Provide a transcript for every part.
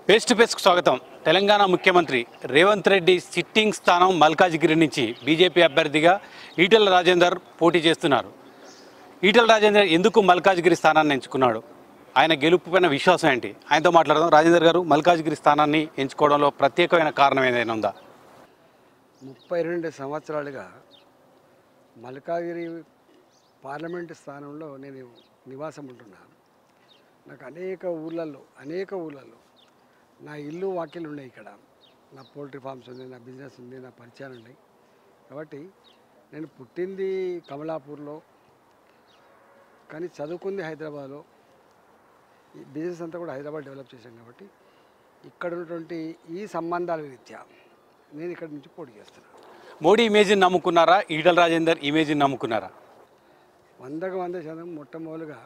Face to పేస్కు స్వాగతం. తెలంగాణ ముఖ్యమంత్రి Revanth Reddy sitting స్థానం మల్కాజిగిరి నుంచి బీజేపీ అభ్యర్థిగా ఈటెల రాజేందర్ పోటీ చేస్తున్నారు. ఈటెల రాజేందర్ ఎందుకు మల్కాజిగిరి స్థానాన్ని ఎంచుకున్నాడు? ఆయన గెలుపుపైన విశ్వాసం ఏంటి? ఆయనతో మాట్లాడదాం. రాజేందర్ గారు, మల్కాజిగిరి స్థానాన్ని ఎంచుకోవడంలో ప్రత్యేకమైన కారణం ఏదైనా ఉందా? 32 సంవత్సరాలుగా మల్కాజిగిరి పార్లమెంటు స్థానంలో నేను నివాసం ఉంటున్నాను. నాకు అనేక ఊళ్ళల్లో నా ఇల్లు వాకిలు ఉన్నాయి. ఇక్కడ నా పోల్ట్రీ ఫార్మ్స్ ఉంది, నా బిజినెస్ ఉంది, నా పరిచయాలు ఉన్నాయి. కాబట్టి నేను పుట్టింది కమలాపూర్లో, కానీ చదువుకుంది హైదరాబాద్లో. ఈ బిజినెస్ అంతా కూడా హైదరాబాద్ డెవలప్ చేశాను. కాబట్టి ఇక్కడ ఉన్నటువంటి ఈ సంబంధాల రీత్యా నేను ఇక్కడ నుంచి పోటీ చేస్తున్నాను. మోడీ ఇమేజ్ని నమ్ముకున్నారా? ఈటెల రాజేందర్ ఇమేజ్ని నమ్ముకున్నారా? 100% మొట్టమొదలుగా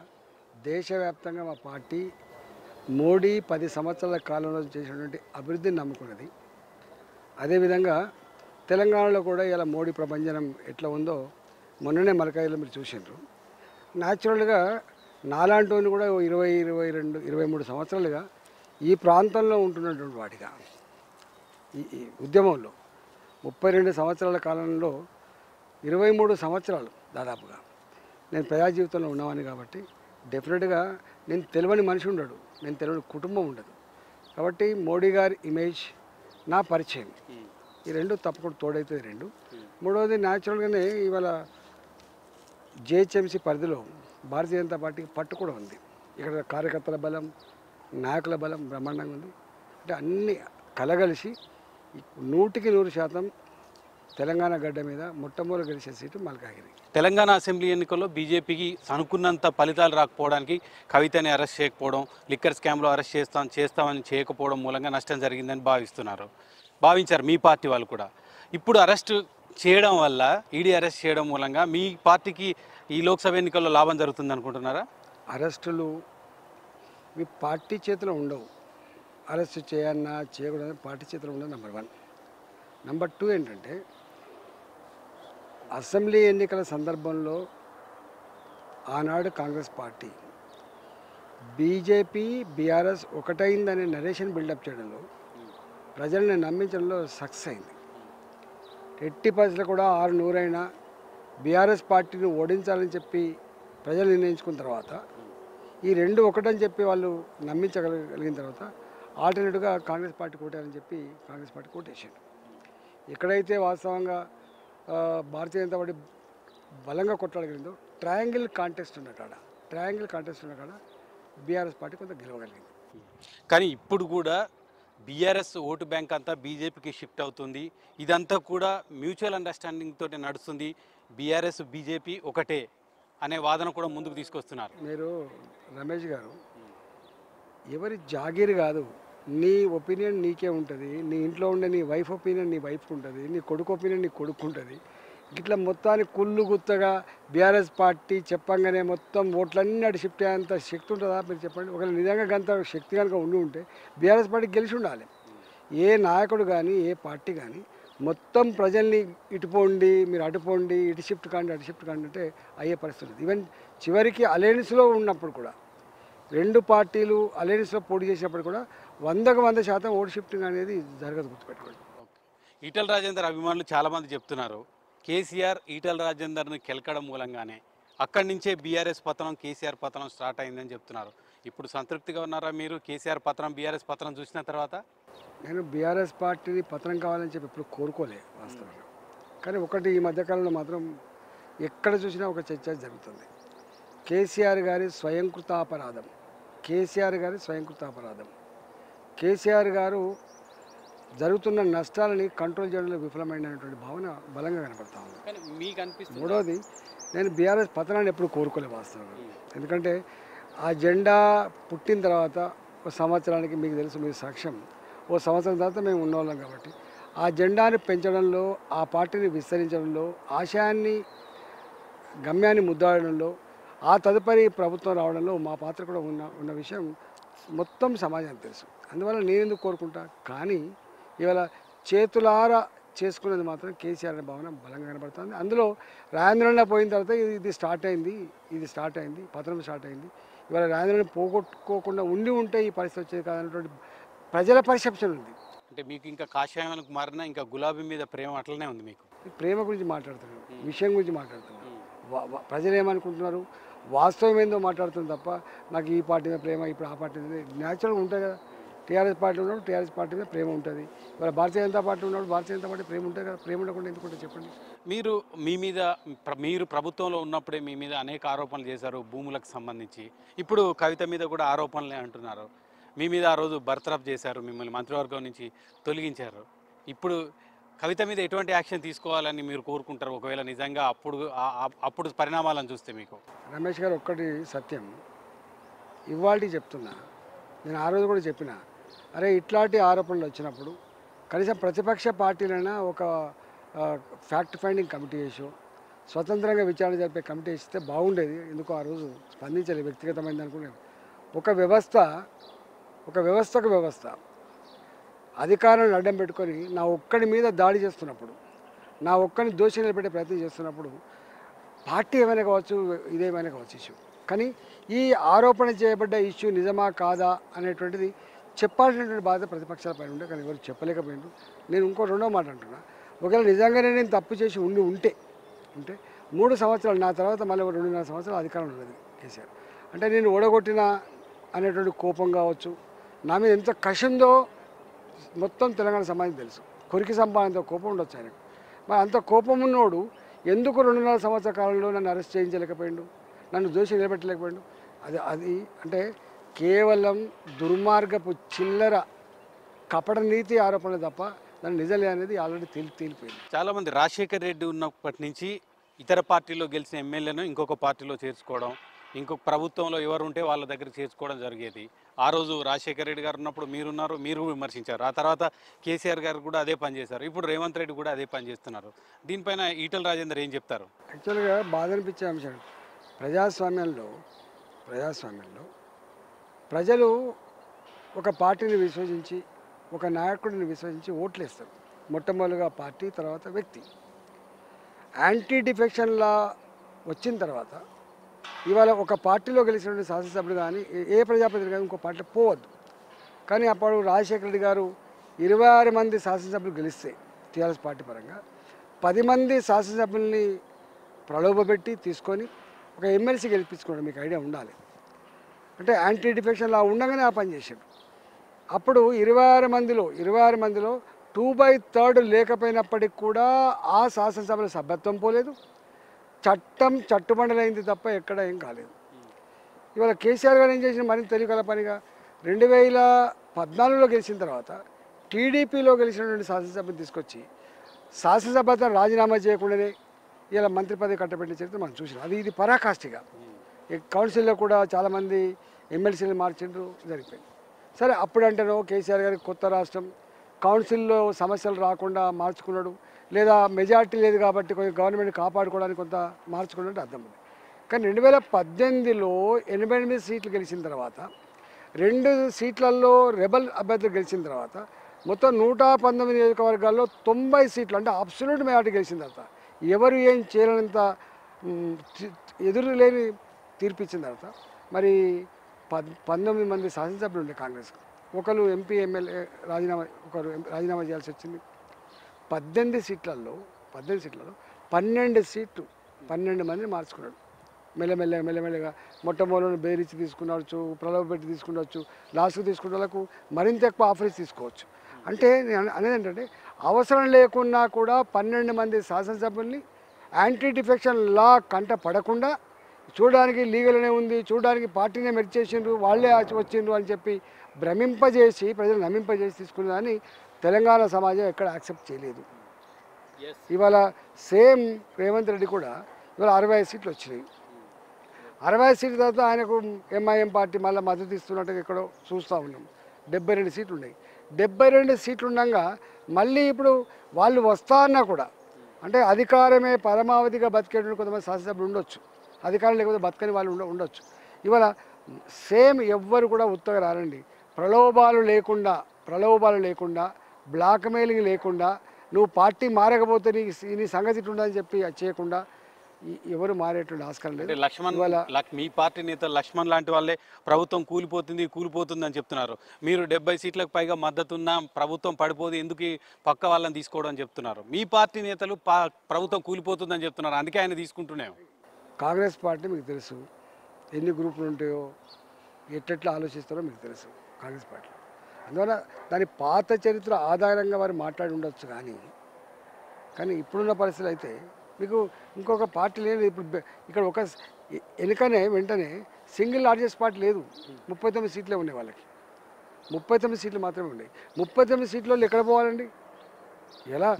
దేశవ్యాప్తంగా మా పార్టీ మోడీ 10 సంవత్సరాల కాలంలో చేసినటువంటి అభివృద్ధిని నమ్ముకున్నది. అదేవిధంగా తెలంగాణలో కూడా ఇలా మోడీ ప్రభంజనం ఎట్లా ఉందో మొన్ననే మల్కాజిగిరిలో మీరు చూసిండ్రు. న్యాచురల్గా నాలాంటి కూడా 20, 22, 23 సంవత్సరాలుగా ఈ ప్రాంతంలో ఉంటున్నటువంటి వాటిగా ఈ ఉద్యమంలో 32 సంవత్సరాల కాలంలో 23 సంవత్సరాలు దాదాపుగా నేను ప్రజా జీవితంలో ఉన్నవాడిని. కాబట్టి డెఫినెట్గా నేను తెలియని మనిషి ఉండడు, నేను తెలియని కుటుంబం ఉండదు. కాబట్టి మోడీ గారి ఇమేజ్, నా పరిచయం, ఈ రెండు తప్పకుండా తోడవుతుంది. రెండు మూడవది న్యాచురల్గానే ఇవాళ జిహెచ్ఎంసీ పరిధిలో భారతీయ జనతా పార్టీకి పట్టు కూడా ఉంది. ఇక్కడ కార్యకర్తల బలం, నాయకుల బలం బ్రహ్మాండంగా ఉంది. అంటే అన్నీ కలగలిసి 100% తెలంగాణ గడ్డ మీద మొట్టమొదటి గెలిచే సీటు మల్కాజిగిరి. తెలంగాణ అసెంబ్లీ ఎన్నికల్లో బీజేపీకి అనుకున్నంత ఫలితాలు రాకపోవడానికి, కవితని అరెస్ట్ చేయకపోవడం, లిక్కర్ స్కామ్లో అరెస్ట్ చేస్తామని చేయకపోవడం మూలంగా నష్టం జరిగిందని భావించారు మీ పార్టీ వాళ్ళు కూడా. ఇప్పుడు అరెస్ట్ చేయడం వల్ల, ఈడీ అరెస్ట్ చేయడం మూలంగా మీ పార్టీకి ఈ లోక్సభ ఎన్నికల్లో లాభం జరుగుతుంది అనుకుంటున్నారా? అరెస్టులు మీ పార్టీ చేతిలో ఉండవు. అరెస్ట్ చేయన్నా చేయకూడదు పార్టీ చేతిలో ఉండదు. నెంబర్ 1. నెంబర్ 2 ఏంటంటే, అసెంబ్లీ ఎన్నికల సందర్భంలో ఆనాడు కాంగ్రెస్ పార్టీ బీజేపీ బీఆర్ఎస్ ఒకటైందనే నరేషన్ బిల్డప్ చేయడంలో, ప్రజల్ని నమ్మించడంలో సక్సెస్ అయింది. ఎట్టి పరిస్థితులు కూడా 600 బీఆర్ఎస్ పార్టీని ఓడించాలని చెప్పి ప్రజలు నిర్ణయించుకున్న తర్వాత, ఈ రెండు ఒకటని చెప్పి వాళ్ళు నమ్మించగలిగిన తర్వాత ఆల్టర్నేటివ్గా కాంగ్రెస్ పార్టీ కోటారని చెప్పి కాంగ్రెస్ పార్టీ కోటేసారు. ఎక్కడైతే వాస్తవంగా భారతీయ జనతా పార్టీ బలంగా కొట్టగలిగిందో, ట్రయాంగిల్ కాంటెస్ట్ ఉన్న కాడ బీఆర్ఎస్ పార్టీ కొంత గెలవగలిగింది. కానీ ఇప్పుడు కూడా బీఆర్ఎస్ ఓటు బ్యాంక్ అంతా బీజేపీకి షిఫ్ట్ అవుతుంది. ఇదంతా కూడా మ్యూచువల్ అండర్స్టాండింగ్ తోటి నడుస్తుంది. బీఆర్ఎస్ బీజేపీ ఒకటే అనే వాదన కూడా ముందుకు తీసుకొస్తున్నారు. మీరు రమేష్ గారు, ఎవరి జాగీర్ కాదు, నీ ఒపీనియన్ నీకే ఉంటుంది. నీ ఇంట్లో ఉండే నీ వైఫ్ ఒపీనియన్ నీ వైఫ్కి ఉంటుంది, నీ కొడుకు ఒపీనియన్ నీ కొడుకు ఉంటుంది. ఇట్లా మొత్తానికి కుళ్ళు గుత్తగా బీఆర్ఎస్ పార్టీ చెప్పంగానే మొత్తం ఓట్లన్నీ అటు షిఫ్ట్ అయ్యేంత శక్తి ఉంటుందా? మీరు చెప్పండి. ఒకవేళ నిజంగా గంత శక్తి కనుక ఉంటే బీఆర్ఎస్ పార్టీ గెలిచి ఉండాలి. ఏ నాయకుడు కానీ, ఏ పార్టీ కానీ మొత్తం ప్రజల్ని ఇటుపోండి, మీరు అటుపోండి, ఇటు షిఫ్ట్ కాండి, అటు షిఫ్ట్ కాండి అంటే అయ్యే పరిస్థితి. ఈవెన్ చివరికి అలయన్స్లో ఉన్నప్పుడు కూడా, 2 పార్టీలు అలయన్స్లో పోటీ చేసినప్పుడు కూడా 100% ఓటు షిఫ్టింగ్ అనేది జరగదు, గుర్తుపెట్టుకోండి. ఈటెల రాజేందర్ అభిమానులు చాలామంది చెప్తున్నారు, కేసీఆర్ ఈటెల రాజేందర్ని కెలకడం మూలంగానే అక్కడి నుంచే బీఆర్ఎస్ పతనం, కేసీఆర్ పతనం స్టార్ట్ అయిందని చెప్తున్నారు. ఇప్పుడు సంతృప్తిగా ఉన్నారా మీరు కేసీఆర్ పతనం, బీఆర్ఎస్ పతనం చూసిన తర్వాత? నేను బీఆర్ఎస్ పార్టీని పతనం కావాలని చెప్పి ఎప్పుడు కోరుకోలే వాస్తవంగా. కానీ ఒకటి, ఈ మధ్యకాలంలో మాత్రం ఎక్కడ చూసినా ఒక చర్చ జరుగుతుంది. కేసీఆర్ గారి స్వయంకృతాపరాధం. కేసీఆర్ గారు జరుగుతున్న నష్టాలని కంట్రోల్ చేయడంలో విఫలమైనటువంటి భావన బలంగా కనపడతా ఉంది. మీకు అనిపిస్తుంది? మూడవది, నేను బీఆర్ఎస్ పతనాన్ని ఎప్పుడు కోరుకోలే వాస్తవంగా. ఎందుకంటే ఆ జెండా పుట్టిన తర్వాత ఒక సంవత్సరానికి, మీకు తెలుసు, మీ సాక్ష్యం, ఓ సంవత్సరం తర్వాత మేము ఉన్నవాళ్ళం. కాబట్టి ఆ జెండాని పెంచడంలో, ఆ పార్టీని విస్తరించడంలో, ఆశయాన్ని, గమ్యాన్ని ముద్దాడడంలో, ఆ తదుపరి ప్రభుత్వం రావడంలో మా పాత్ర కూడా ఉన్న విషయం మొత్తం సమాజానికి తెలుసు. అందువల్ల నేను ఎందుకు కోరుకుంటా. కానీ ఇవాళ చేతులారా చేసుకునేది మాత్రం కేసీఆర్ అనే భావన బలంగా కనబడుతుంది. అందులో రాజేంద్రన్న పోయిన తర్వాత ఇది స్టార్ట్ అయింది, పతనం స్టార్ట్ అయింది. ఇవాళ రాజేంద్రని పోగొట్టుకోకుండా ఉంటే ఈ పరిస్థితి వచ్చేది కాదన్నటువంటి ప్రజల పర్సెప్షన్ ఉంది. అంటే మీకు ఇంకా కాషాయానికి మారినా ఇంకా గులాబీ మీద ప్రేమ అట్లనే ఉంది మీకు. ప్రేమ గురించి మాట్లాడుతున్నాను, విషయం గురించి మాట్లాడుతున్నాను. ప్రజలు ఏమనుకుంటున్నారు, వాస్తవం ఏందో మాట్లాడుతుంది తప్ప నాకు ఈ పార్టీ మీద ప్రేమ, ఇప్పుడు ఆ పార్టీ మీద న్యాచురల్గా ఉంటుంది కదా. టీఆర్ఎస్ పార్టీ ఉన్నప్పుడు టీఆర్ఎస్ పార్టీ మీద ప్రేమ ఉంటుంది, ఇవాళ భారతీయ జనతా పార్టీ ఉన్నప్పుడు భారతీయ జనతా పార్టీ ప్రేమ ఉంటుంది కదా. ప్రేమ ఉండకుండా ఎందుకు ఉంటుంది చెప్పండి. మీరు ప్రభుత్వంలో ఉన్నప్పుడే మీ మీద అనేక ఆరోపణలు చేశారు భూములకు సంబంధించి. ఇప్పుడు కవిత మీద కూడా ఆరోపణలే అంటున్నారు. మీ మీద ఆ రోజు బర్తరఫ్ చేశారు, మిమ్మల్ని మంత్రివర్గం నుంచి తొలగించారు. ఇప్పుడు కవిత మీద ఎటువంటి యాక్షన్ తీసుకోవాలని మీరు కోరుకుంటారు ఒకవేళ నిజంగా అప్పుడు పరిణామాలను చూస్తే? మీకు రమేష్ గారు ఒక్కటి సత్యం, ఇవాళ చెప్తున్నా, నేను ఆ రోజు కూడా చెప్పిన, అరే ఇట్లాంటి ఆరోపణలు వచ్చినప్పుడు కనీసం ప్రతిపక్ష పార్టీలైనా ఒక ఫ్యాక్ట్ ఫైండింగ్ కమిటీ వేసి స్వతంత్రంగా విచారణ జరిపే కమిటీ వేస్తే బాగుండేది. ఎందుకో ఆ రోజు స్పందించాలి, వ్యక్తిగతమైంది అనుకున్నాను. ఒక వ్యవస్థ అధికారాన్ని అడ్డం పెట్టుకొని నా ఒక్కడి మీద దాడి చేస్తున్నప్పుడు, నా ఒక్కడిని దోషి నిలబెట్టే ప్రయత్నం చేస్తున్నప్పుడు పార్టీ ఏమైనా కావచ్చు, ఇదేమైనా కావచ్చు ఇష్యూ, కానీ ఈ ఆరోపణ చేయబడ్డ ఇష్యూ నిజమా కాదా అనేటువంటిది చెప్పాల్సినటువంటి బాధ్యత ప్రతిపక్షాల పైన ఉండే, కానీ ఎవరు చెప్పలేకపోయిండు. నేను రెండో మాట అంటున్నా, ఒకవేళ నిజంగానే నేను తప్పు చేసి ఉంటే 3 సంవత్సరాలు నా తర్వాత మళ్ళీ 2.5 సంవత్సరాలు అధికారం ఉన్నది కేసీఆర్. అంటే నేను ఓడగొట్టిన అనేటువంటి కోపం కావచ్చు, నా మీద ఎంత కషందో మొత్తం తెలంగాణ సమాజం తెలుసు. కొరికి సంపాదనతో కోపం ఉండొచ్చు ఆయనకు. మరి అంత కోపం ఉన్నోడు ఎందుకు 2.5 సంవత్సరాల కాలంలో నన్ను అరెస్ట్ చేయించలేకపోయిండు, నన్ను దోషి నిలబెట్టలేకపోయిండు? అది అంటే కేవలం దుర్మార్గపు చిల్లర కపట నీతి ఆరోపణలు తప్ప దాని నిజలే అనేది ఆల్రెడీ తేలిపోయింది. చాలామంది రాజశేఖర్ రెడ్డి ఉన్నప్పటి నుంచి ఇతర పార్టీలో గెలిచిన ఎమ్మెల్యేను ఇంకొక పార్టీలో చేర్చుకోవడం, ఇంకొక ప్రభుత్వంలో ఎవరు ఉంటే వాళ్ళ దగ్గర చేర్చుకోవడం జరిగేది. ఆ రోజు రాజశేఖర రెడ్డి గారు ఉన్నప్పుడు మీరు విమర్శించారు. ఆ తర్వాత కేసీఆర్ గారు కూడా అదే పని చేశారు. ఇప్పుడు రేవంత్ రెడ్డి కూడా అదే పని చేస్తున్నారు. దీనిపైన ఈటల రాజేందర్ ఏం చెప్తారు? యాక్చువల్గా బాధ అనిపించే అంశం, ప్రజాస్వామ్యంలో ప్రజలు ఒక పార్టీని విశ్వసించి, ఒక నాయకుడిని విశ్వసించి ఓట్లు వేస్తారు. మొట్టమొదటిగా పార్టీ, తర్వాత వ్యక్తి. యాంటీ డిఫెక్షన్లా వచ్చిన తర్వాత ఇవాళ ఒక పార్టీలో గెలిచినటువంటి శాసనసభ్యుడు కానీ ఏ ప్రజాప్రతినిధి కానీ ఇంకో పార్టీలో పోవద్దు. కానీ అప్పుడు రాజశేఖర రెడ్డి గారు 26 మంది శాసనసభ్యులు గెలిస్తే టీఆర్ఎస్ పార్టీ పరంగా 10 మంది శాసనసభ్యుల్ని ప్రలోభపెట్టి తీసుకొని ఒక ఎమ్మెల్సీ గెలిపించుకోవడం మీకు ఐడియా ఉండాలి. అంటే యాంటీ డిఫెక్షన్ లా ఉండగానే ఆ పని చేశాడు. అప్పుడు 26 మందిలో 2/3 లేకపోయినప్పటికి కూడా ఆ శాసనసభలో సభ్యత్వం పోలేదు, చట్టుబండలైంది తప్ప ఎక్కడ ఏం కాలేదు. ఇవాళ కేసీఆర్ గారు ఏం చేసిన మరింత తెలియగల పనిగా 2014లో గెలిచిన తర్వాత టీడీపీలో గెలిచినటువంటి శాసనసభ్యుని తీసుకొచ్చి శాసనసభ్యత రాజీనామా చేయకుండానే ఇలా మంత్రి పదవి కట్టబెట్టిన చరిత్ర మనం చూసినాం. ఇది పరాకాష్ఠిగా. కౌన్సిల్లో కూడా చాలామంది ఎమ్మెల్సీలు మార్చిండ్రు, జరిగిపోయింది. సరే అప్పుడంటేనో కేసీఆర్ గారికి కొత్త రాష్ట్రం, కౌన్సిల్లో సమస్యలు రాకుండా మార్చుకున్నాడు, లేదా మెజార్టీ లేదు కాబట్టి కొంచెం గవర్నమెంట్ కాపాడుకోవడానికి కొంత మార్చుకున్నట్టు అర్థం ఉంది. కానీ 2018లో 88 సీట్లు గెలిచిన తర్వాత 2 సీట్లలో రెబల్ అభ్యర్థులు గెలిచిన తర్వాత మొత్తం 119 నియోజకవర్గాల్లో 90 సీట్లు అంటే అబ్సల్యూట్ మెజార్టీ గెలిచిన తర్వాత ఎవరు ఏం చేయలేనంత ఎదురు లేని తీర్పిచ్చిన తర్వాత మరి 19 మంది శాసనసభ్యులు ఉండే కాంగ్రెస్, ఒకరు ఎంపీ ఎమ్మెల్యే రాజీనామా చేయాల్సి వచ్చింది. 18 సీట్లలో 12 మందిని మార్చుకున్నాడు. మెల్లమెల్లగా మొట్టమొదటి బేరిచ్చి తీసుకున్నవచ్చు, ప్రలోభ పెట్టి తీసుకున్నవచ్చు, లాస్ట్కి తీసుకున్న వాళ్ళకు మరింత ఎక్కువ ఆఫర్స్ తీసుకోవచ్చు. అంటే నేను అనేది ఏంటంటే అవసరం లేకున్నా కూడా 12 మంది శాసనసభ్యుల్ని యాంటీ డిఫెక్షన్ లా కంట పడకుండా చూడడానికి లీగల్గానే ఉంది, చూడడానికి పార్టీనే మెరిచేసిండ్రు, వాళ్ళే వచ్చిండ్రు అని చెప్పి భ్రమింపజేసి ప్రజలు నమ్మింపజేసి తీసుకున్నదాన్ని తెలంగాణ సమాజం ఎక్కడ యాక్సెప్ట్ చేయలేదు. ఇవాళ సేమ్ రేవంత్ రెడ్డి కూడా ఇవాళ 65 సీట్లు వచ్చినాయి. 60 సీట్ల తర్వాత ఆయనకు ఎంఐఎం పార్టీ మళ్ళీ మద్దతు ఇస్తున్నట్టుగా ఎక్కడో చూస్తూ ఉన్నాం. 72 సీట్లు ఉన్నాయి. 72 సీట్లు ఉండగా మళ్ళీ ఇప్పుడు వాళ్ళు వస్తా అన్నా కూడా, అంటే అధికారమే పరమావధిగా బతికేటువంటి కొంతమంది శాసనసభ్యులు ఉండొచ్చు, అధికారం లేకపోతే బతకని వాళ్ళు ఉండొచ్చు. ఇవాళ సేమ్ ఎవ్వరు కూడా ఉత్తగా రారండి. ప్రలోభాలు లేకుండా బ్లాక్మెయిలింగ్ లేకుండా, నువ్వు పార్టీ మారకపోతే నీ సంగతి ఉందని చెప్పి చేయకుండా ఎవరు మారేటువంటి ఆస్కారం అంటే లేదు. లక్ష్మణ్ మీ పార్టీ నేత లక్ష్మణ్ లాంటి వాళ్ళే ప్రభుత్వం కూలిపోతుంది అని చెప్తున్నారు. మీరు 70 సీట్లకు పైగా మద్దతున్న ప్రభుత్వం పడిపోదు, ఎందుకు ఈ పక్క వాళ్ళని తీసుకోవడం అని చెప్తున్నారు. మీ పార్టీ నేతలు ప్రభుత్వం కూలిపోతుందని చెప్తున్నారు, అందుకే ఆయన తీసుకుంటున్నాం. కాంగ్రెస్ పార్టీ మీకు తెలుసు ఎన్ని గ్రూపులు ఉంటాయో, ఎట్లా ఆలోచిస్తారో మీకు తెలుసు కాంగ్రెస్ పార్టీ. అందువల్ల దాని పాత చరిత్ర ఆధారంగా వారు మాట్లాడి ఉండొచ్చు, కానీ ఇప్పుడున్న పరిస్థితులు అయితే మీకు ఇంకొక పార్టీ లేదు. ఇప్పుడు ఇక్కడ ఒక వెంటనే సింగిల్ లార్జెస్ట్ పార్టీ లేదు. 39 సీట్లే ఉన్నాయి వాళ్ళకి, 39 సీట్లు మాత్రమే ఉన్నాయి. 39 సీట్లో ఎక్కడ పోవాలండి? ఎలా?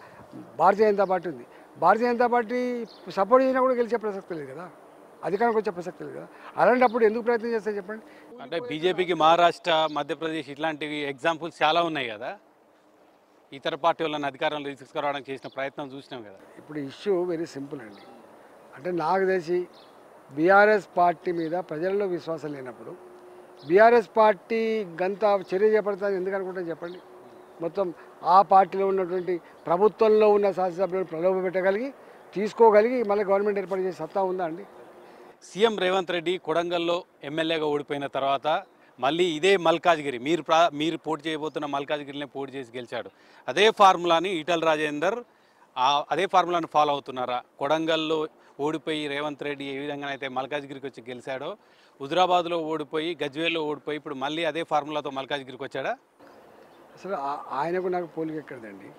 భారతీయ జనతా పార్టీ ఉంది, భారతీయ జనతా పార్టీ సపోర్ట్ చేసినా కూడా గెలిచే ప్రసక్తి లేదు కదా, అధికారానికి వచ్చే ప్రసక్తి లేదు కదా. అలాంటప్పుడు ఎందుకు ప్రయత్నం చేస్తారు చెప్పండి? అంటే బీజేపీకి మహారాష్ట్ర, మధ్యప్రదేశ్ ఇట్లాంటివి ఎగ్జాంపుల్స్ చాలా ఉన్నాయి కదా, ఇతర పార్టీ వాళ్ళని అధికారంలో తీసుకురావడానికి చేసిన ప్రయత్నం చూసినాం కదా. ఇప్పుడు ఇష్యూ వెరీ సింపుల్ అండి. అంటే నాకు తెలిసి బీఆర్ఎస్ పార్టీ మీద ప్రజల్లో విశ్వాసం లేనప్పుడు బీఆర్ఎస్ పార్టీ గంత చర్య చేపడతాను ఎందుకు అనుకుంటాను చెప్పండి? మొత్తం ఆ పార్టీలో ఉన్నటువంటి ప్రభుత్వంలో ఉన్న శాసనసభ్యులను ప్రలోభ పెట్టగలిగి తీసుకోగలిగి మళ్ళీ గవర్నమెంట్ ఏర్పాటు చేసే సత్తా ఉందా అండి? సీఎం రేవంత్ రెడ్డి కొడంగల్లో ఎమ్మెల్యేగా ఓడిపోయిన తర్వాత మళ్ళీ ఇదే మల్కాజ్గిరి, మీరు పోటీ చేయబోతున్న మల్కాజ్గిరినే పోటీ చేసి గెలిచాడు. అదే ఫార్ములాని ఈటల రాజేందర్ అదే ఫార్ములాని ఫాలో అవుతున్నారా? కొడంగల్లో ఓడిపోయి రేవంత్ రెడ్డి ఏ విధంగా అయితే మల్కాజ్గిరికి వచ్చి గెలిచాడో, హుజురాబాద్లో ఓడిపోయి, గజ్వేల్లో ఓడిపోయి ఇప్పుడు మళ్ళీ అదే ఫార్ములాతో మల్కాజ్గిరికి వచ్చాడా? అసలు ఆయనకు నాకు పోలిక ఎక్కడదండి.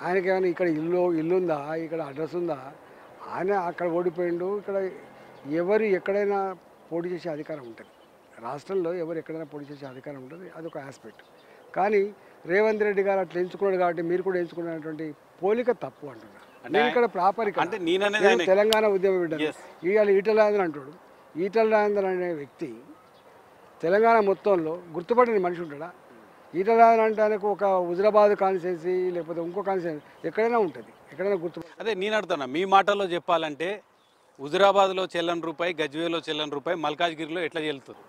ఆయనకి ఏమైనా ఇక్కడ ఇల్లు ఉందా, ఇక్కడ అడ్రస్ ఉందా? ఆయన అక్కడ ఓడిపోయిండు. ఇక్కడ ఎవరు ఎక్కడైనా పోటీ చేసే అధికారం ఉంటుంది, రాష్ట్రంలో ఎవరు ఎక్కడైనా పోటీ చేసే అధికారం ఉంటుంది, అదొక ఆస్పెక్ట్. కానీ రేవంత్ రెడ్డి గారు అట్లా ఎంచుకున్నాడు కాబట్టి మీరు కూడా ఎంచుకున్నటువంటి పోలిక తప్పు అంటున్నారు. నేను ఇక్కడ ప్రాపర్ తెలంగాణ ఉద్యమ బిడ్డ ఇవాళ ఈటల రాజేందర్ అంటాడు. ఈటల రాజేందర్ అనే వ్యక్తి తెలంగాణ మొత్తంలో గుర్తుపడిన మనిషి ఉంటాడా? ఈటల రాజేందర్ అంటే ఆయనకు ఒక హుజురాబాద్ కాన్స్టిట్యున్సీ లేకపోతే ఇంకో కాన్స్టిట్యున్సీ ఎక్కడైనా ఉంటుంది, ఎక్కడైనా గుర్తుపడి. అదే నేను అడుగుతున్నా, మీ మాటల్లో చెప్పాలంటే హుజురాబాద్లో చెల్లని రూపాయి, గజ్వేల్లో చెల్లని రూపాయి మల్కాజ్గిరిలో ఎట్లా చెల్లుతుంది?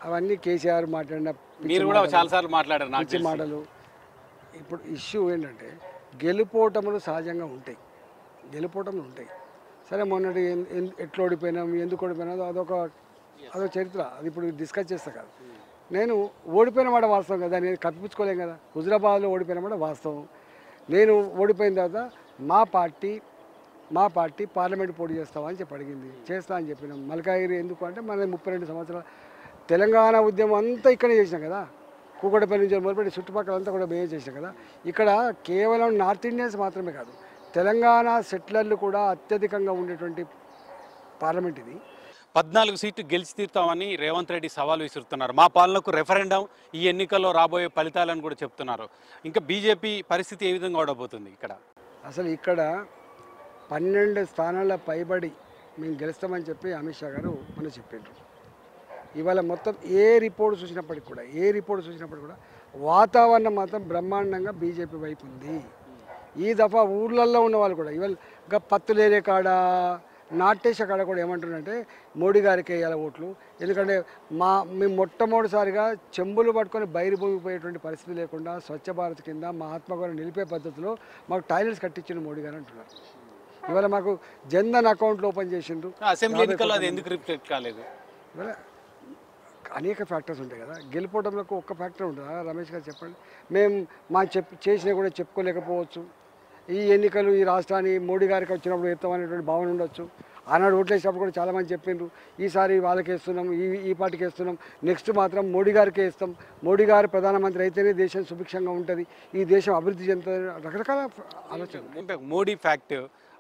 అవన్నీ కేసీఆర్ మాట్లాడిన మీరు కూడా చాలాసార్లు మాట్లాడారు మంచి మాటలు. ఇప్పుడు ఇష్యూ ఏంటంటే గెలుపోటములు సహజంగా ఉంటాయి, గెలుపోటములు ఉంటాయి. సరే మొన్నటి ఎట్లా ఓడిపోయినాం, ఎందుకు ఓడిపోయినా అదొక చరిత్ర, అది ఇప్పుడు డిస్కస్ చేస్తా కాదు. నేను ఓడిపోయిన మాట వాస్తవం కదా, నేను కప్పించుకోలేం కదా. హుజురాబాద్లో ఓడిపోయిన మాట వాస్తవం. నేను ఓడిపోయిన తర్వాత మా పార్టీ పార్లమెంట్ పోటీ చేస్తావా అని చెప్పి అడిగింది, చేస్తా అని చెప్పినాం. మల్కాగిరి ఎందుకు అంటే మన 32 సంవత్సరాలు తెలంగాణ ఉద్యమం అంతా ఇక్కడే చేసినాం కదా, కూకటపల్లి నుంచి మొదలుపెట్టి చుట్టుపక్కల అంతా కూడా మేమే చేసినాం కదా. ఇక్కడ కేవలం నార్త్ ఇండియన్స్ మాత్రమే కాదు, తెలంగాణ సెటిలర్లు కూడా అత్యధికంగా ఉండేటువంటి పార్లమెంట్ ఇది. 14 సీట్లు గెలిచి తీరుతామని రేవంత్ రెడ్డి సవాల్ విసురుతున్నారు. మా పాలనకు రెఫరెండం ఈ ఎన్నికల్లో రాబోయే ఫలితాలను కూడా చెప్తున్నారు. ఇంకా బీజేపీ పరిస్థితి ఏ విధంగా ఉండబోతుంది? అసలు ఇక్కడ 12 స్థానాల పైబడి మేము గెలుస్తామని చెప్పి అమిత్ షా గారు మనం చెప్పిండ్రు. ఇవాళ మొత్తం ఏ రిపోర్ట్ చూసినప్పటికి కూడా వాతావరణం మాత్రం బ్రహ్మాండంగా బీజేపీ వైపు ఉంది. ఈ దఫా ఊర్లలో ఉన్న వాళ్ళు కూడా ఇవాళ ఇంకా పత్తులేరే కాడ, నాటేసే కాడ కూడా ఏమంటున్నారంటే మోడీ గారికి వేయాలి ఓట్లు. ఎందుకంటే మేము మొట్టమొదటిసారిగా చెంబులు పట్టుకొని బయలుభూమికి పోయేటువంటి పరిస్థితి లేకుండా స్వచ్ఛ భారత్ కింద మా ఆత్మగౌరవం నిలిపే పద్ధతిలో మాకు టాయిలెట్స్ కట్టించిన మోడీ గారు అంటున్నారు. ఇవాళ మాకు జన్ధన్ అకౌంట్లు ఓపెన్ చేసిండ్రు. అసెంబ్లీ ఎన్నికల్లో అది ఎందుకు రిఫ్లెక్ట్ కాలేదు? ఇవాళ అనేక ఫ్యాక్టర్స్ ఉంటాయి కదా, గెలుపోవడంలో ఒక్క ఫ్యాక్టర్ ఉంటుందా? రమేష్ గారు చెప్పండి. మేము చేసినా కూడా చెప్పుకోలేకపోవచ్చు. ఈ ఎన్నికలు ఈ రాష్ట్రాన్ని మోడీ గారికి వచ్చినప్పుడు ఎత్తామనేటువంటి భావన ఉండొచ్చు. ఆనాడు ఓట్లేసినప్పుడు కూడా చాలామంది చెప్పిండ్రు ఈసారి వాళ్ళకి వేస్తున్నాం, ఈ పార్టీకి వేస్తున్నాం, నెక్స్ట్ మాత్రం మోడీ గారికి వేస్తాం, మోడీ గారు ప్రధానమంత్రి అయితేనే దేశం సుభిక్షంగా ఉంటుంది, ఈ దేశం అభివృద్ధి చెందుతుంది, రకరకాల ఆలోచనలు. మోడీ ఫ్యాక్ట్,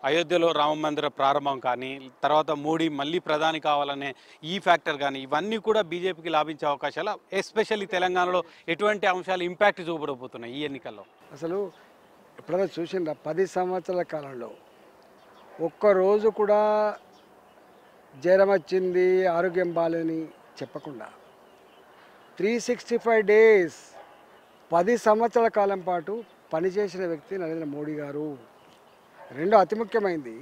అయోధ్యలో రామ మందిర ప్రారంభం కానీ, తర్వాత మోడీ మళ్ళీ ప్రధాని కావాలనే ఈ ఫ్యాక్టర్ కానీ, ఇవన్నీ కూడా బీజేపీకి లాభించే అవకాశాలు, ఎస్పెషల్లీ తెలంగాణలో ఎటువంటి అంశాలు ఇంపాక్ట్ చూపడబోతున్నాయి ఈ ఎన్నికల్లో? అసలు ఎప్పుడైనా చూసిందా 10 సంవత్సరాల కాలంలో ఒక్కరోజు కూడా జ్వరం వచ్చింది, ఆరోగ్యం బాగాలేని చెప్పకుండా 365 డేస్ 10 సంవత్సరాల కాలం పాటు పనిచేసిన వ్యక్తి నరేంద్ర మోడీ గారు. రెండో అతి ముఖ్యమైనది,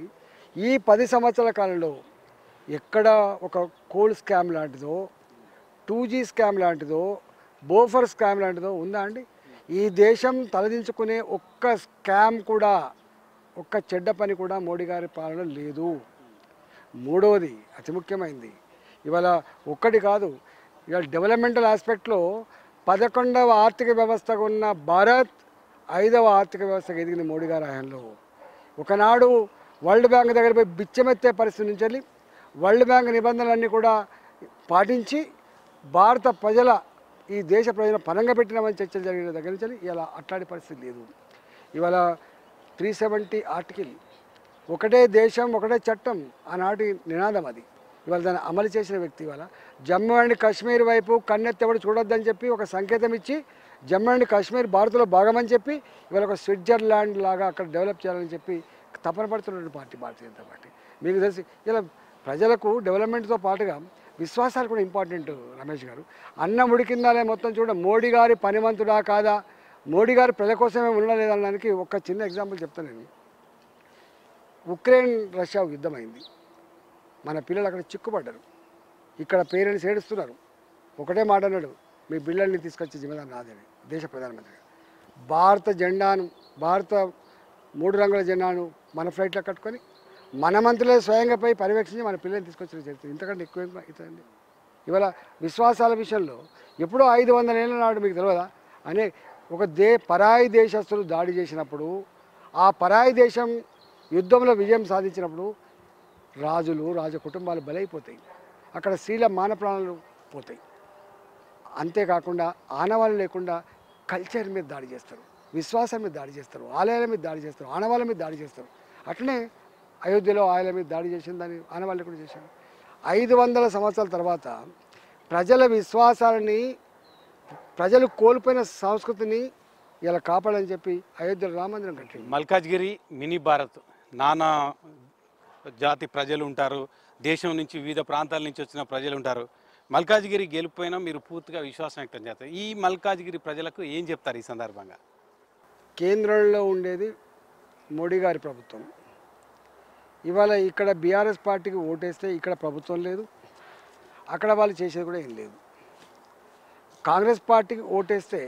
ఈ 10 సంవత్సరాల కాలంలో ఎక్కడ ఒక కోల్ స్కామ్ లాంటిదో, 2G స్కామ్ లాంటిదో, బోఫర్ స్కామ్ లాంటిదో ఉందా అండి? ఈ దేశం తలదించుకునే ఒక్క స్కామ్ కూడా, ఒక్క చెడ్డ పని కూడా మోడీ గారి పాలన లేదు. మూడవది అతి ముఖ్యమైనది ఇవాళ ఒక్కటి కాదు, ఇవాళ డెవలప్మెంటల్ ఆస్పెక్ట్లో 11వ ఆర్థిక వ్యవస్థగా ఉన్న భారత్ 5వ ఆర్థిక వ్యవస్థకు ఎదిగింది మోడీ గారి హయాంలో. ఒకనాడు వరల్డ్ బ్యాంక్ దగ్గర పోయి బిచ్చమెత్తే పరిస్థితి నుంచి వెళ్ళి వరల్డ్ బ్యాంక్ నిబంధనలన్నీ కూడా పాటించి భారత ప్రజల ఈ దేశ ప్రజలను పరంగా పెట్టినామని చర్చలు జరిగిన దగ్గర నుంచి ఇలా అట్లాంటి పరిస్థితి లేదు. ఇవాళ 370 ఆర్టికల్, ఒకటే దేశం ఒకటే చట్టం ఆనాటి నినాదం అది. ఇవాళ దాన్ని అమలు చేసిన వ్యక్తి ఇవాళ జమ్మూ అండ్ కాశ్మీర్ వైపు కన్నెత్తి ఎవడు చూడొద్దని చెప్పి ఒక సంకేతం ఇచ్చి జమ్మూ అండ్ కాశ్మీర్ భారత్లో భాగమని చెప్పి ఇవాళ ఒక స్విట్జర్లాండ్ లాగా అక్కడ డెవలప్ చేయాలని చెప్పి తపన పడుతున్న పార్టీ భారతీయ జనతా పార్టీ. మీకు తెలిసి ఇలా ప్రజలకు డెవలప్మెంట్తో పాటుగా విశ్వాసాలు కూడా ఇంపార్టెంట్. రమేష్ గారు అన్నం ఉడికిందాలే మొత్తం చూడ మోడీ గారి పనిమంతుడా కాదా, మోడీ గారు ప్రజల కోసమే ఉండలేదనడానికి ఒక చిన్న ఎగ్జాంపుల్ చెప్తాను నేను. ఉక్రెయిన్ రష్యా యుద్ధం అయింది, మన పిల్లలు అక్కడ చిక్కుపడ్డారు, ఇక్కడ పేరెంట్స్ ఏడుస్తున్నారు. ఒకటే మాట అన్నాడు, మీ పిల్లల్ని తీసుకొచ్చే జిమ్మదారు నాదని దేశ ప్రధానమంత్రి. భారత జెండాను, భారత 3 రంగుల జెండాను మన ఫ్లైట్లో కట్టుకొని మన మంత్రులే స్వయంగా పోయి పర్యవేక్షించి మన పిల్లల్ని తీసుకొచ్చిన చరిత్ర ఇంతకంటే ఎక్కువ అవుతుందండి. ఇవాళ విశ్వాసాల విషయంలో ఎప్పుడో 500 ఏళ్ళ నాడు మీకు తెలియదా అనే ఒక పరాయి దేశస్తులు దాడి చేసినప్పుడు ఆ పరాయి దేశం యుద్ధంలో విజయం సాధించినప్పుడు రాజులు రాజ కుటుంబాలు బలైపోతాయి, అక్కడ స్త్రీల మాన ప్రాణాలు పోతాయి. అంతేకాకుండా ఆనవాళ్ళు లేకుండా కల్చర్ మీద దాడి చేస్తారు, విశ్వాసం మీద దాడి చేస్తారు, ఆలయాల మీద దాడి చేస్తారు, ఆనవాళ్ళ మీద దాడి చేస్తారు. అట్లనే అయోధ్యలో ఆలయాల మీద దాడి చేసిన దాన్ని ఆనవాళ్ళు కూడా చేశారు. 500 సంవత్సరాల తర్వాత ప్రజల విశ్వాసాలని, ప్రజలు కోల్పోయిన సంస్కృతిని ఇలా కాపాడని చెప్పి అయోధ్యలో రామమందిరం కట్టింది. మల్కాజ్గిరి మినీ భారత్, నానా జాతి ప్రజలు ఉంటారు, దేశం నుంచి వివిధ ప్రాంతాల నుంచి వచ్చిన ప్రజలు ఉంటారు. మల్కాజ్గిరి గెలిపోయినా మీరు పూర్తిగా విశ్వాసం వ్యక్తం చేస్తారు. ఈ మల్కాజ్గిరి ప్రజలకు ఏం చెప్తారు ఈ సందర్భంగా? కేంద్రంలో ఉండేది మోడీ గారి ప్రభుత్వం. ఇవాళ ఇక్కడ బీఆర్ఎస్ పార్టీకి ఓటేస్తే ఇక్కడ ప్రభుత్వం లేదు, అక్కడ వాళ్ళు చేసేది కూడా ఏం లేదు. కాంగ్రెస్ పార్టీకి ఓటేస్తే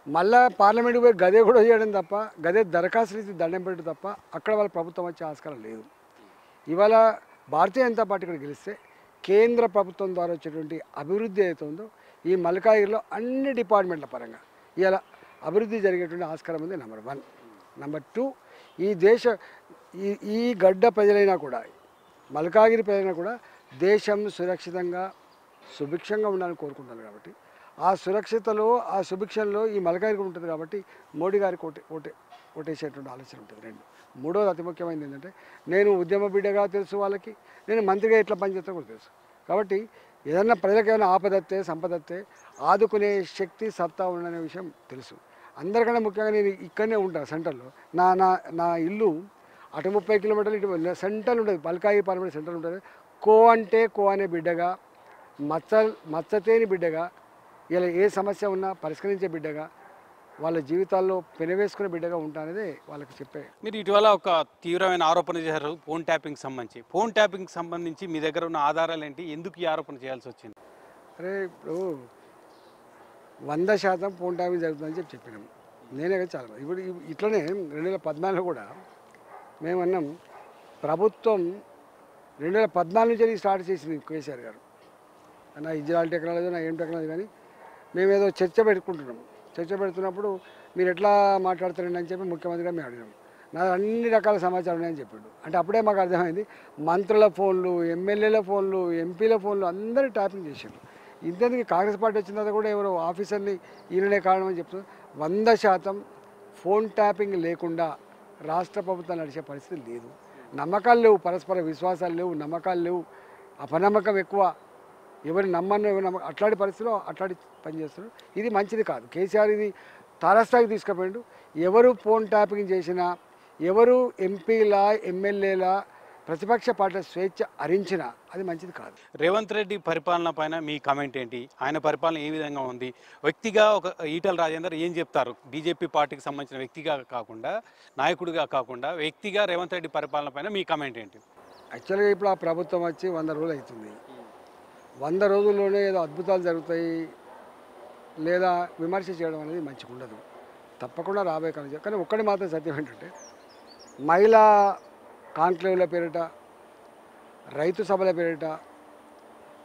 మళ్ళా పార్లమెంట్కి పోయి గదే కూడా చేయడం తప్ప, గదే దరఖాస్తు ఇచ్చి దండం పెట్టడం తప్ప అక్కడ వాళ్ళ ప్రభుత్వం వచ్చే ఆస్కారం లేదు. ఇవాళ భారతీయ జనతా పార్టీ ఇక్కడ గెలిస్తే కేంద్ర ప్రభుత్వం ద్వారా వచ్చేటువంటి అభివృద్ధి ఏదైతే ఉందో ఈ మల్కాజ్గిరిలో అన్ని డిపార్ట్మెంట్ల పరంగా ఇలా అభివృద్ధి జరిగేటువంటి ఆస్కారం ఉంది. నెంబర్ 1. నెంబర్ 2, ఈ దేశ ఈ గడ్డ ప్రజలైనా కూడా, మల్కాజ్గిరి ప్రజలైనా కూడా దేశం సురక్షితంగా సుభిక్షంగా ఉండాలని కోరుకుంటాను. కాబట్టి ఆ సురక్షితలో ఆ సుభిక్షంలో ఈ మల్కాజ్గిరి ఉంటుంది. కాబట్టి మోడీ గారికి ఓటేసేటువంటి ఆలోచన ఉంటుంది. 2. మూడోది అతి ముఖ్యమైనది ఏంటంటే, నేను ఉద్యమ బిడ్డగా తెలుసు వాళ్ళకి, నేను మంత్రిగా ఎట్లా పనిచేస్తా కూడా తెలుసు. కాబట్టి ఏదన్నా ప్రజలకు ఏమైనా ఆపదత్తే సంపదత్తే ఆదుకునే శక్తి సత్తా ఉండనే విషయం తెలుసు. అందరికన్నా ముఖ్యంగా నేను ఇక్కడనే ఉంటాను సెంటర్లో. నా నా నా ఇల్లు అటు 30 కిలోమీటర్లు, ఇటు సెంటర్ ఉంటుంది, మల్కాజ్గిరి పార్లమెంట్ సెంటర్ ఉంటుంది. కో అంటే కో అనే బిడ్డగా, మచ్చతేని బిడ్డగా, ఇలా ఏ సమస్య ఉన్నా పరిష్కరించే బిడ్డగా, వాళ్ళ జీవితాల్లో పెనవేసుకునే బిడ్డగా ఉంటానదే వాళ్ళకి చెప్పే. మీరు ఇటీవల ఒక తీవ్రమైన ఆరోపణ చేశారు ఫోన్ ట్యాపింగ్ సంబంధించి. ఫోన్ ట్యాపింగ్ సంబంధించి మీ దగ్గర ఉన్న ఆధారాలు ఏంటి, ఎందుకు ఈ ఆరోపణ చేయాల్సి వచ్చింది? అరే ఇప్పుడు 100% ఫోన్ ట్యాపింగ్ జరుగుతుందని చెప్పినాం. నేనే కదా చాలా ఇప్పుడు ఇట్లనే 2014 కూడా మేము అన్నాం, ప్రభుత్వం 2014 నుంచి స్టార్ట్ చేసింది కేసీఆర్ గారు. నా ఇజ్రాయల్ టెక్నాలజీ నా ఏం టెక్నాలజీ కానీ మేమేదో చర్చ పెట్టుకుంటున్నాం. చర్చ పెడుతున్నప్పుడు మీరు ఎట్లా మాట్లాడతారండి అని చెప్పి ముఖ్యమంత్రిగా మేము అడిగాం. నా అన్ని రకాల సమాచారం ఉన్నాయని చెప్పాడు. అంటే అప్పుడే మాకు అర్థమైంది, మంత్రుల ఫోన్లు, ఎమ్మెల్యేల ఫోన్లు, ఎంపీల ఫోన్లు అందరూ ట్యాపింగ్ చేశారు. ఇంతేందుకు కాంగ్రెస్ పార్టీ వచ్చిన తర్వాత కూడా ఎవరో ఆఫీసర్ని ఈయననే కారణం అని చెప్తున్నారు. 100% ఫోన్ ట్యాపింగ్ లేకుండా రాష్ట్ర ప్రభుత్వం నడిచే పరిస్థితి లేదు. నమ్మకాలు లేవు, పరస్పర విశ్వాసాలు లేవు, నమ్మకాలు లేవు, అపనమ్మకం ఎక్కువ, ఎవరు నమ్మను ఎవరు నమ్మకం, అట్లాంటి పరిస్థితిలో అట్లాంటి పనిచేస్తారు. ఇది మంచిది కాదు. కేసీఆర్ ఇది తారస్థాయికి తీసుకుపోయిండు. ఎవరు ఫోన్ ట్యాపింగ్ చేసినా, ఎవరు ఎంపీల ఎమ్మెల్యేల ప్రతిపక్ష పార్టీల స్వేచ్ఛ హరించినా అది మంచిది కాదు. రేవంత్ రెడ్డి పరిపాలన పైన మీ కామెంట్ ఏంటి? ఆయన పరిపాలన ఏ విధంగా ఉంది? వ్యక్తిగా ఒక ఈటల రాజేందర్ ఏం చెప్తారు? బీజేపీ పార్టీకి సంబంధించిన వ్యక్తిగా కాకుండా, నాయకుడిగా కాకుండా, వ్యక్తిగా రేవంత్ రెడ్డి పరిపాలన పైన మీ కామెంట్ ఏంటి? యాక్చువల్గా ఇప్పుడు ఆ ప్రభుత్వం వచ్చి 100 రోజులు అవుతుంది. 100 రోజుల్లోనే ఏదో అద్భుతాలు జరుగుతాయి లేదా విమర్శ చేయడం అనేది మంచిగా ఉండదు. తప్పకుండా రాబోయే కాలం. కానీ ఒక్కటి మాత్రం సత్యం ఏంటంటే, మహిళా కాన్క్లేవ్ల పేరిట రైతు సభల పేరిట,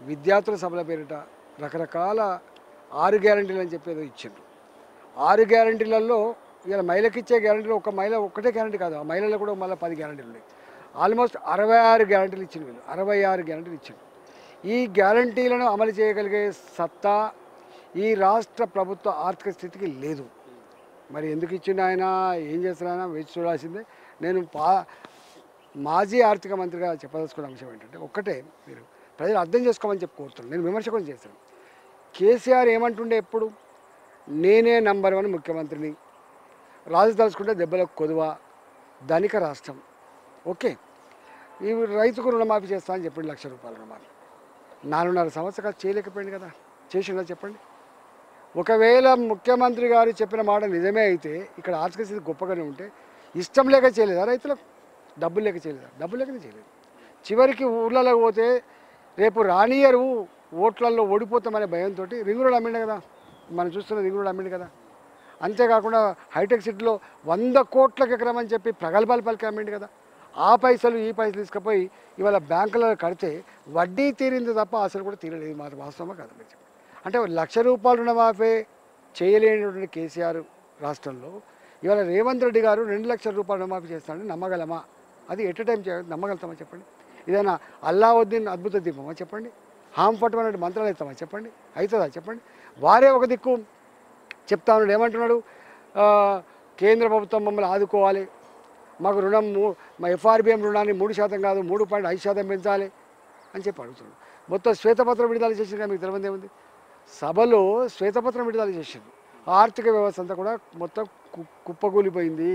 విద్యార్థుల సభల పేరిట రకరకాల 6 గ్యారంటీలు అని చెప్పేదో ఇచ్చిండ్రు. 6 గ్యారంటీలలో ఇలా మహిళకి ఇచ్చే గ్యారంటీలో ఒక మహిళ ఒక్కటే గ్యారంటీ కాదు, ఆ మహిళలో కూడా మళ్ళీ 10 గ్యారంటీలు ఉన్నాయి. ఆల్మోస్ట్ 66 గ్యారంటీలు ఇచ్చింది వీళ్ళు, 66 గ్యారంటీలు ఇచ్చిండు. ఈ గ్యారంటీలను అమలు చేయగలిగే సత్తా ఈ రాష్ట్ర ప్రభుత్వ ఆర్థిక స్థితికి లేదు. మరి ఎందుకు ఇచ్చిండు ఆయన, ఏం చేస్తున్నాయన వేచి చూడాల్సిందే. నేను మాజీ ఆర్థిక మంత్రిగా చెప్పదలుచుకున్న అంశం ఏంటంటే, ఒక్కటే మీరు ప్రజలు అర్థం చేసుకోమని చెప్పి కోరుతున్నాను. నేను విమర్శ కూడా చేస్తాను. కేసీఆర్ ఏమంటుండే ఎప్పుడు, నేనే నంబర్ 1 ముఖ్యమంత్రిని, రాజు తలుచుకుంటే దెబ్బలకు కొదువ, ధనిక రాష్ట్రం. ఓకే, ఈ రైతుకు రుణమాఫీ చేస్తా అని చెప్పండి, 1,00,000 రూపాయల రుణమాఫీ 4.5 సంవత్సరాలు చేయలేకపోయింది కదా, చేసిందా చెప్పండి. ఒకవేళ ముఖ్యమంత్రి గారు చెప్పిన మాట నిజమే అయితే, ఇక్కడ ఆర్థిక స్థితి గొప్పగానే ఉంటే ఇష్టం లేక చేయలేదా రైతులకు, డబ్బులు లేక చేయలేదా, డబ్బులు లేకనే చేయలేదు. చివరికి ఊళ్ళలో పోతే రేపు రానియరు, ఓట్లలో ఓడిపోతామనే భయంతో రింగ్ రోడ్ అమ్మిండు కదా, మనం చూస్తున్న రింగ్ రోడ్ అమ్మిండు కదా. అంతేకాకుండా హైటెక్ సిటీలో 100 కోట్లకు ఎకరం అని చెప్పి ప్రగల్భాలు పలికి అమ్మిండు కదా. ఆ పైసలు ఈ పైసలు తీసుకుపోయి ఇవాళ బ్యాంకులలో కడితే వడ్డీ తీరింది తప్ప అసలు కూడా తీరలేదు. మాట వాస్తవమా కాదు మీరు చెప్పండి. అంటే 1,00,000 రూపాయలు రుణమాఫీ చేయలేనటువంటి కేసీఆర్ రాష్ట్రంలో ఇవాళ రేవంత్ రెడ్డి గారు 2,00,000 రూపాయలు రుణమాఫీ చేస్తాడని నమ్మగలమా? అది ఎట్ టైం నమ్మగలుగుతామా చెప్పండి? ఇదేనా అల్లావుద్దీన్ అద్భుత దీపమా చెప్పండి? హామ్ ఫట్ మంత్రాలు అవుతామా చెప్పండి? అవుతుందా చెప్పండి? వారే ఒక దిక్కు చెప్తా ఉన్నాడు, ఏమంటున్నాడు, కేంద్ర ప్రభుత్వం మమ్మల్ని ఆదుకోవాలి, మాకు రుణం మా FRBM రుణాన్ని 3% కాదు 3.5% పెంచాలి అని చెప్పి అడుగుతున్నాడు. మొత్తం శ్వేతపత్రం విడుదల చేసింది, మీకు తెలియదు ఏముంది, సభలో శ్వేతపత్రం విడుదల చేసింది. ఆర్థిక వ్యవస్థ అంతా కూడా మొత్తం కుప్పకూలిపోయింది,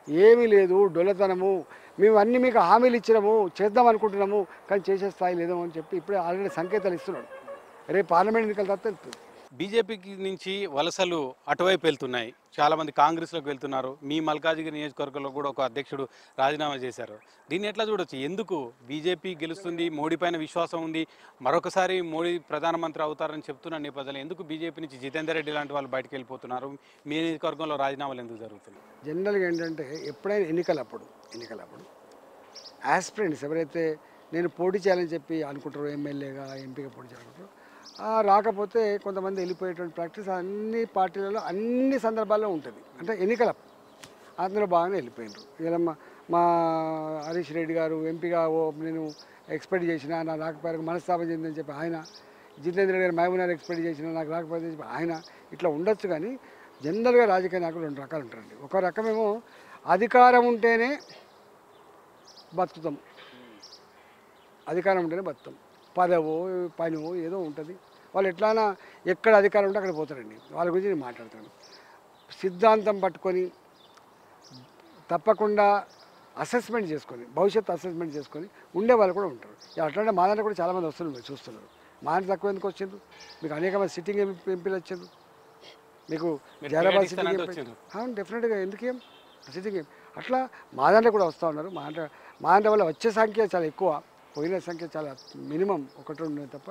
ఏమీ లేదు, డొల్లతనము, మేము అన్నీ మీకు హామీలు ఇచ్చినాము, చేద్దాం అనుకుంటున్నాము, కానీ చేసే స్థాయి లేదేమో అని చెప్పి ఇప్పుడే ఆల్రెడీ సంకేతాలు ఇస్తున్నాడు. రేపు పార్లమెంట్ ఎన్నికల తర్వాత తెలుస్తుంది. బీజేపీకి నుంచి వలసలు అటువైపు వెళ్తున్నాయి, చాలామంది కాంగ్రెస్లోకి వెళ్తున్నారు. మీ మల్కాజిగిరి నియోజకవర్గంలో కూడా ఒక అధ్యక్షుడు రాజీనామా చేశారు. దీన్ని ఎట్లా చూడొచ్చు? ఎందుకు బీజేపీ గెలుస్తుంది, మోడీ పైన విశ్వాసం ఉంది, మరొకసారి మోడీ ప్రధానమంత్రి అవుతారని చెప్తున్న నేపథ్యంలో ఎందుకు బీజేపీ నుంచి జితేందర్ రెడ్డి లాంటి వాళ్ళు బయటకు వెళ్ళిపోతున్నారు? మీ నియోజకవర్గంలో రాజీనామాలు ఎందుకు జరుగుతున్నాయి? జనరల్గా ఏంటంటే ఎప్పుడైనా ఎన్నికలప్పుడు యాస్పిరెంట్స్ ఎవరైతే నేను పోటీ చేయాలని చెప్పి అనుకుంటారో, ఎమ్మెల్యేగా ఎంపీగా పోటీ చేయాలనుకుంటారో, రాకపోతే కొంతమంది వెళ్ళిపోయేటువంటి ప్రాక్టీస్ అన్ని పార్టీలలో అన్ని సందర్భాల్లో ఉంటుంది. అంటే ఎన్నికల అందులో బాగానే వెళ్ళిపోయినారు. ఇలా మా హరీష్ రెడ్డి గారు ఎంపీగా నేను ఎక్స్పెక్ట్ చేసిన, నాకు రాకపోయారు మనస్తాపం చెందని చెప్పి ఆయన, జితేంద్ర రెడ్డి గారు మహబూబ్ నగర్ ఎక్స్పెక్ట్ చేసిన, నాకు రాకపోతే చెప్పి ఆయన, ఇట్లా ఉండొచ్చు. కానీ జనరల్గా రాజకీయ నాయకులు 2 రకాలు ఉంటారండి. ఒక రకమేమో అధికారం ఉంటేనే బతుకుతాం, అధికారం ఉంటేనే బతుకుతాం, పదవో పనివో ఏదో ఉంటుంది, వాళ్ళు ఎట్లానా ఎక్కడ అధికారం ఉంటే అక్కడ పోతారండి. వాళ్ళ గురించి నేను మాట్లాడతాను. సిద్ధాంతం పట్టుకొని తప్పకుండా అసెస్మెంట్ చేసుకొని, భవిష్యత్తు అసెస్మెంట్ చేసుకొని ఉండే వాళ్ళు కూడా ఉంటారు. అట్లాంటి మా దాంట్లో కూడా చాలామంది వస్తున్నారు, చూస్తున్నారు. మా దాంట్లో తక్కువ ఎందుకు వచ్చిండ్రు? మీకు అనేక మంది సిట్టింగ్ ఎంపీలు వచ్చిండ్రు, మీకు జైరాబాద్ సిట్టింగ్ ఎంపీ, అవును డెఫినెట్గా, ఎందుకేం సిట్టింగ్ అట్లా మా దాంట్లో కూడా వస్తూ ఉన్నారు. మా దాంట్లో వల్ల వచ్చే సంఖ్య చాలా ఎక్కువ, పోయిన సంఖ్య చాలా మినిమం 1-2 తప్ప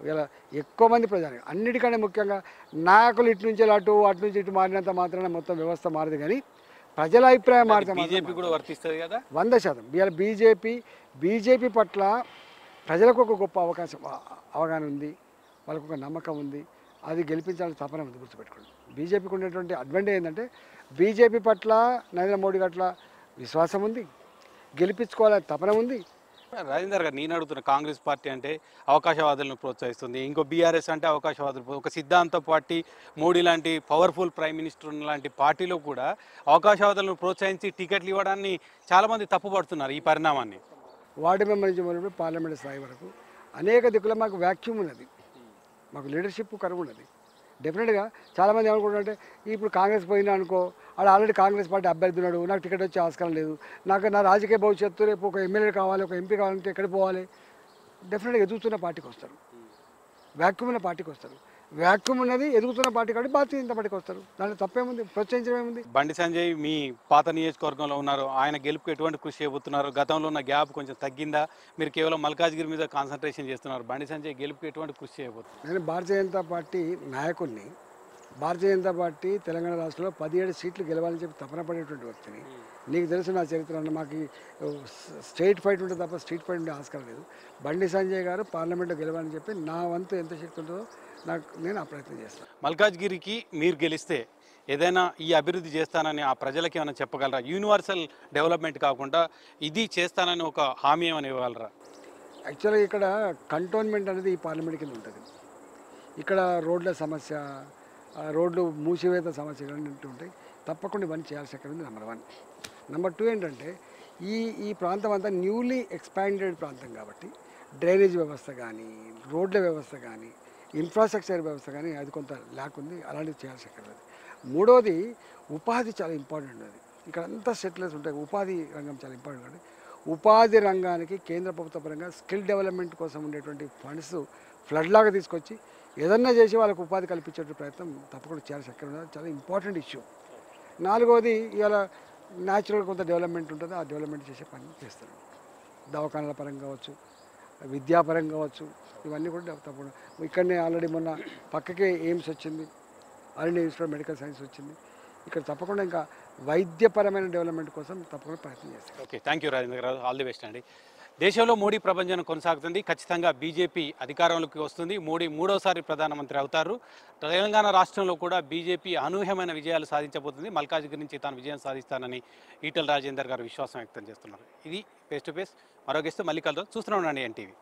ఇలా ఎక్కువ మంది ప్రజలు. అన్నిటికంటే ముఖ్యంగా నాయకులు ఇటు నుంచి అటు నుంచి ఇటు మారినంత మాత్రాన మొత్తం వ్యవస్థ మారదు, కానీ ప్రజల అభిప్రాయం మారితే బీజేపీ కూడా వర్తిస్తుంది కదా 100%. ఇవాళ బీజేపీ పట్ల ప్రజలకు ఒక గొప్ప అవగాహన ఉంది, వాళ్ళకు ఒక నమ్మకం ఉంది, అది గెలిపించాలని తపన ఉంది. గుర్తుపెట్టుకోండి, బీజేపీకి ఉండేటువంటి అడ్వాంటేజ్ ఏంటంటే బీజేపీ పట్ల నరేంద్ర మోడీ పట్ల విశ్వాసం ఉంది, గెలిపించుకోవాలని తపన ఉంది. రాజేందర్ గారు, నేను అడుగుతున్న, కాంగ్రెస్ పార్టీ అంటే అవకాశవాదులను ప్రోత్సహిస్తుంది, ఇంకో బీఆర్ఎస్ అంటే అవకాశవాదులు, ఒక సిద్ధాంత పార్టీ, మోడీ లాంటి పవర్ఫుల్ ప్రైమ్ మినిస్టర్ లాంటి పార్టీలో కూడా అవకాశవాదులను ప్రోత్సహించి టికెట్లు ఇవ్వడాన్ని చాలామంది తప్పుపడుతున్నారు. ఈ పరిణామాన్ని వార్డు మెంబర్ నుంచి మొదలుపెట్టి పార్లమెంట్ స్థాయి వరకు అనేక దిక్కులో మాకు వ్యాక్యూమ్ ఉన్నది, మాకు లీడర్షిప్ కరువు ఉన్నది. డెఫినెట్గా చాలామంది ఏమనుకుంటారంటే, ఇప్పుడు కాంగ్రెస్ పోయినా అనుకో, ఆడ ఆల్రెడీ కాంగ్రెస్ పార్టీ అభ్యర్థి ఉన్నాడు, నాకు టికెట్ వచ్చే ఆస్కారం లేదు, నా రాజకీయ భవిష్యత్తు రేపు ఒక ఎమ్మెల్యే కావాలి, ఒక ఎంపీ కావాలంటే ఎక్కడ పోవాలి? డెఫినెట్గా ఎదుగుతున్న పార్టీకి వస్తారు, వ్యాక్యూమ్ ఉన్న పార్టీకి వస్తారు. వ్యాక్యూమ్ ఉన్నది ఎదుగుతున్న పార్టీ కాబట్టి భారతీయ జనతా పార్టీకి వస్తారు. దాంట్లో తప్పేముంది, ప్రోత్సహించడం ఏముంది? బండి సంజయ్ మీ పాత నియోజకవర్గంలో ఉన్నారు, ఆయన గెలుపుకు ఎటువంటి కృషి చేయబోతున్నారు? గతంలో ఉన్న గ్యాప్ కొంచెం తగ్గిందా? మీరు కేవలం మల్కాజ్గిరి మీద కాన్సన్ట్రేషన్ చేస్తున్నారు, బండి సంజయ్ గెలుపుకు ఎటువంటి కృషి చేయబోతున్నారు? నేను భారతీయ జనతా పార్టీ నాయకుడిని, భారతీయ జనతా పార్టీ తెలంగాణ రాష్ట్రంలో 17 సీట్లు గెలవాలని చెప్పి తపన పడేటువంటి వ్యక్తిని. నీకు తెలుసు నా చరిత్ర అన్న, మాకు స్టేట్ ఫైట్ ఉంటుంది తప్ప స్ట్రీట్ ఫైట్ ఉండే ఆస్కారం లేదు. బండి సంజయ్ గారు పార్లమెంట్లో గెలవాలని చెప్పి నా వంతు ఎంత శక్తి ఉంటుందో నేను ఆ ప్రయత్నం చేస్తాను. మల్కాజ్గిరికి మీరు గెలిస్తే ఏదైనా ఈ అభివృద్ధి చేస్తానని ఆ ప్రజలకి ఏమైనా చెప్పగలరా? యూనివర్సల్ డెవలప్మెంట్ కాకుండా ఇది చేస్తానని ఒక హామీ ఏమైనా ఇవ్వగలరా? యాక్చువల్గా ఇక్కడ కంటోన్మెంట్ అనేది ఈ పార్లమెంట్ కింద ఉంటుంది. ఇక్కడ రోడ్ల సమస్య, రోడ్లు మూసివేత సమస్య ఇవన్నీ ఉంటాయి. తప్పకుండా ఇవన్నీ చేయాల్సి ఉంది నెంబర్ 1. నెంబర్ 2 ఏంటంటే ఈ ప్రాంతం అంతా న్యూలీ ఎక్స్పాండెడ్ ప్రాంతం కాబట్టి డ్రైనేజ్ వ్యవస్థ కానీ, రోడ్ల వ్యవస్థ కానీ, ఇన్ఫ్రాస్ట్రక్చర్ వ్యవస్థ కానీ అది కొంత ల్యాక్ ఉంది. అలాంటివి చేయాల్సి ఉంది. 3వది ఉపాధి చాలా ఇంపార్టెంట్. అది ఇక్కడ అంతా సెటిల్స్ ఉంటాయి. ఉపాధి రంగం చాలా ఇంపార్టెంట్ కాబట్టి ఉపాధి రంగానికి కేంద్ర ప్రభుత్వ పరంగా స్కిల్ డెవలప్మెంట్ కోసం ఉండేటువంటి ఫండ్స్ ఫ్లడ్ లాగా తీసుకొచ్చి ఏదన్నా చేసి వాళ్ళకు ఉపాధి కల్పించే ప్రయత్నం తప్పకుండా చేయాల్సి ఉన్నది. చాలా ఇంపార్టెంట్ ఇష్యూ. 4వది ఇవాళ న్యాచురల్ కొంత డెవలప్మెంట్ ఉంటుంది. ఆ డెవలప్మెంట్ చేసే పని చేస్తారు. దవాఖానాల పరంగా కావచ్చు, విద్యాపరంగా కావచ్చు, ఇవన్నీ కూడా తప్పకుండా. ఇక్కడనే ఆల్రెడీ మొన్న పక్కకే ఎయిమ్స్ వచ్చింది, ఆల్రెడీ ఇన్స్టిట్యూట్ మెడికల్ సైన్స్ వచ్చింది. ఇక్కడ తప్పకుండా ఇంకా వైద్యపరమైన డెవలప్మెంట్ కోసం తప్పకుండా ప్రయత్నం చేస్తాం. ఓకే, థ్యాంక్ యూ రాజేంద్ర గారు. ఆల్ ది బెస్ట్ అండి. దేశంలో మోడీ ప్రభంజనం కొనసాగుతుంది. ఖచ్చితంగా బీజేపీ అధికారంలోకి వస్తుంది. మోడీ 3వసారి ప్రధానమంత్రి అవుతారు. తెలంగాణ రాష్ట్రంలో కూడా బీజేపీ అనూహ్యమైన విజయాలు సాధించబోతుంది. మల్కాజ్గిరి నుంచి తాను విజయం సాధిస్తానని ఈటెల రాజేందర్ గారు విశ్వాసం వ్యక్తం చేస్తున్నారు. ఇది ఫేస్ టు ఫేస్. మరో గెస్ట్ మళ్ళీ కలుద్దాం. చూస్తూనే ఉండండి ఎన్టీవీ.